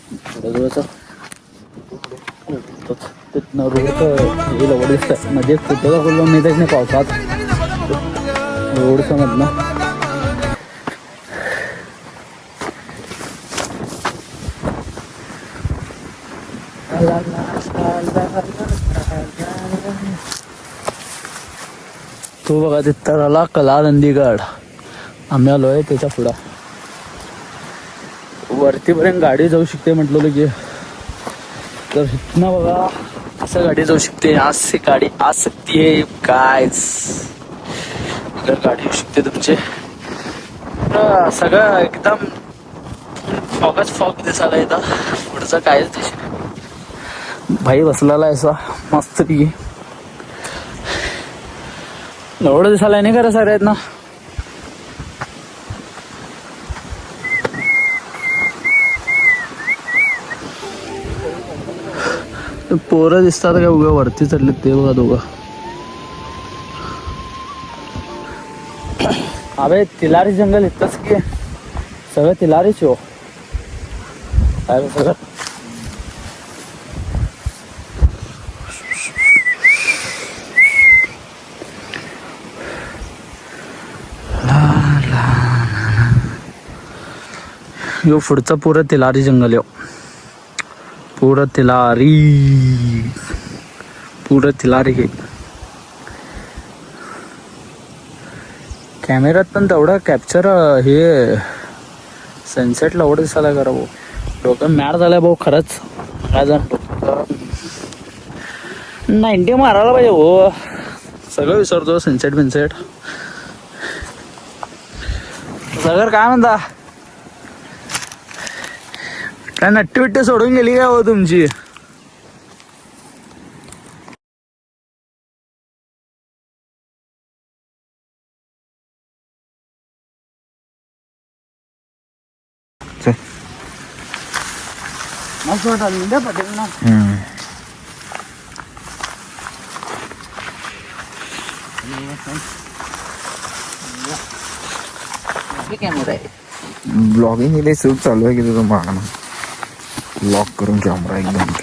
थोडं तिथनं रोडचं हे लवड दिसतं मध्ये एक फोटो दाखवलं मी तर नाही पावसात रोडचं मधनं तो बघा तिथं आला कला नंदीगड आम्ही आलो आहे त्याच्या पुढं वरतीपर्यंत गाडी जाऊ शकते म्हटलं की तर इथनं बघा असं गाडी जाऊ शकते आज से गाडी आ सकती है गाइस गाडी येऊ शकते तुमचे सगळं एकदम फॉगच फॉग दिसायला येतं पुढचं कायच दिसत भाई बसलेला आहे असा मस्त पैकी एवढं दिसायला नाही करा सगळ्यात ना पोरं दिसतात का उगा वरती चढले ते बघा दोघं अबे तिलारी जंगल इतकंच की सगळं तिलारीच हो काय सगळं यो पुढचं पुरं तिलारी जंगल यो पुरं तिलारी हे कॅमेऱ्यात पण तेवढं कॅप्चर हे सनसेटला एवढं दिसायला करा भाऊ डोकं मॅड झालंय भाऊ खरंच काय जाण डोकं 90 मारायला पाहिजे हो सगळं विसरतो सनसेट बिनसेट सगळं काय म्हणता काय नट्टी बिट्टी सोडून गेली काय हो तुमची मस्त वाटलं द्या पटेल ना कॅमेरा आहे ब्लॉगिंग इथे सूट चालू आहे की तुझं मागणं लॉक करून कॅमेरा एकदम